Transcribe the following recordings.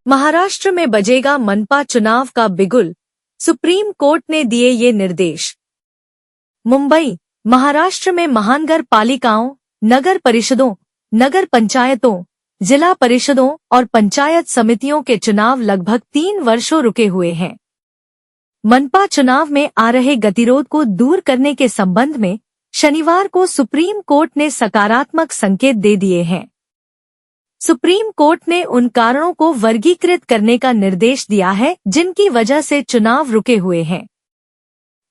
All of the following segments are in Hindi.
महाराष्ट्र में बजेगा मनपा चुनाव का बिगुल, सुप्रीम कोर्ट ने दिए ये निर्देश। मुंबई, महाराष्ट्र में महानगर पालिकाओं, नगर परिषदों, नगर पंचायतों, जिला परिषदों और पंचायत समितियों के चुनाव लगभग 3 वर्षों रुके हुए हैं। मनपा चुनाव में आ रहे गतिरोध को दूर करने के संबंध में शनिवार को सुप्रीम कोर्ट ने सकारात्मक संकेत दे दिए हैं। सुप्रीम कोर्ट ने उन कारणों को वर्गीकृत करने का निर्देश दिया है जिनकी वजह से चुनाव रुके हुए हैं।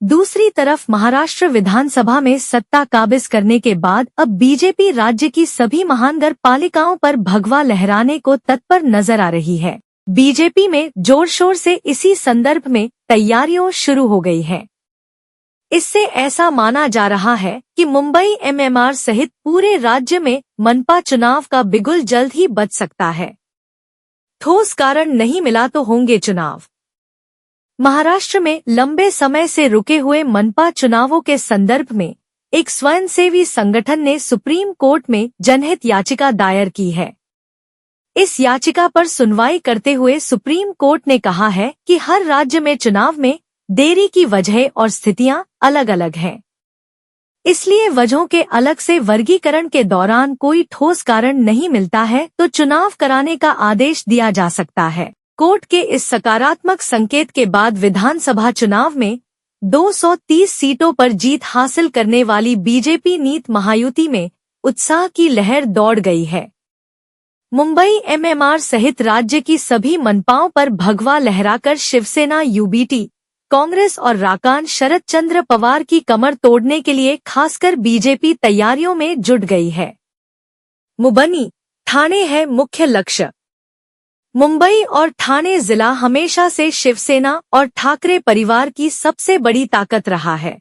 दूसरी तरफ महाराष्ट्र विधानसभा में सत्ता काबिज करने के बाद अब बीजेपी राज्य की सभी महानगर पालिकाओं पर भगवा लहराने को तत्पर नजर आ रही है। बीजेपी में जोर शोर से इसी संदर्भ में तैयारियां शुरू हो गई हैं। इससे ऐसा माना जा रहा है कि मुंबई एमएमआर सहित पूरे राज्य में मनपा चुनाव का बिगुल जल्द ही बज सकता है। ठोस कारण नहीं मिला तो होंगे चुनाव। महाराष्ट्र में लंबे समय से रुके हुए मनपा चुनावों के संदर्भ में एक स्वयंसेवी संगठन ने सुप्रीम कोर्ट में जनहित याचिका दायर की है। इस याचिका पर सुनवाई करते हुए सुप्रीम कोर्ट ने कहा है कि हर राज्य में चुनाव में देरी की वजह और स्थितियां अलग अलग हैं। इसलिए वजहों के अलग से वर्गीकरण के दौरान कोई ठोस कारण नहीं मिलता है तो चुनाव कराने का आदेश दिया जा सकता है। कोर्ट के इस सकारात्मक संकेत के बाद विधानसभा चुनाव में 230 सीटों पर जीत हासिल करने वाली बीजेपी नीत महायुति में उत्साह की लहर दौड़ गई है। मुंबई एमएमआर सहित राज्य की सभी मनपाओं पर भगवा लहराकर शिवसेना, यूबीटी, कांग्रेस और राकान शरद चंद्र पवार की कमर तोड़ने के लिए खासकर बीजेपी तैयारियों में जुट गई है। मुंबई, ठाणे है मुख्य लक्ष्य। मुंबई और ठाणे जिला हमेशा से शिवसेना और ठाकरे परिवार की सबसे बड़ी ताकत रहा है।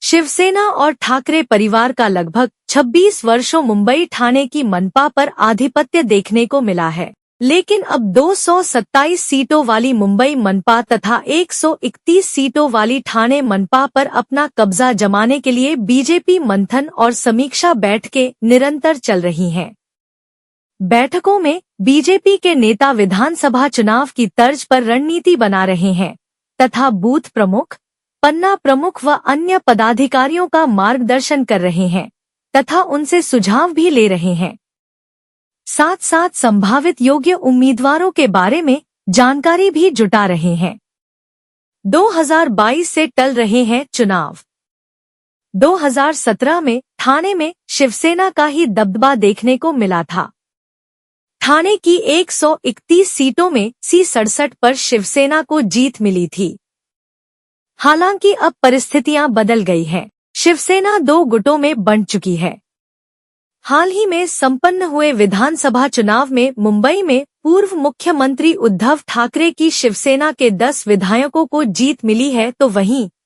शिवसेना और ठाकरे परिवार का लगभग 26 वर्षों मुंबई ठाणे की मनपा पर आधिपत्य देखने को मिला है, लेकिन अब 227 सीटों वाली मुंबई मनपा तथा 131 सीटों वाली ठाणे मनपा पर अपना कब्जा जमाने के लिए बीजेपी मंथन और समीक्षा बैठकें निरंतर चल रही हैं। बैठकों में बीजेपी के नेता विधानसभा चुनाव की तर्ज पर रणनीति बना रहे हैं तथा बूथ प्रमुख, पन्ना प्रमुख व अन्य पदाधिकारियों का मार्गदर्शन कर रहे हैं तथा उनसे सुझाव भी ले रहे हैं। साथ साथ संभावित योग्य उम्मीदवारों के बारे में जानकारी भी जुटा रहे हैं। 2022 से टल रहे हैं चुनाव। 2017 में ठाणे में शिवसेना का ही दबदबा देखने को मिला था। ठाणे की 131 सीटों में सी 67 पर शिवसेना को जीत मिली थी। हालांकि अब परिस्थितियां बदल गई हैं। शिवसेना 2 गुटों में बंट चुकी है। हाल ही में संपन्न हुए विधानसभा चुनाव में मुंबई में पूर्व मुख्यमंत्री उद्धव ठाकरे की शिवसेना के 10 विधायकों को जीत मिली है, तो वहीं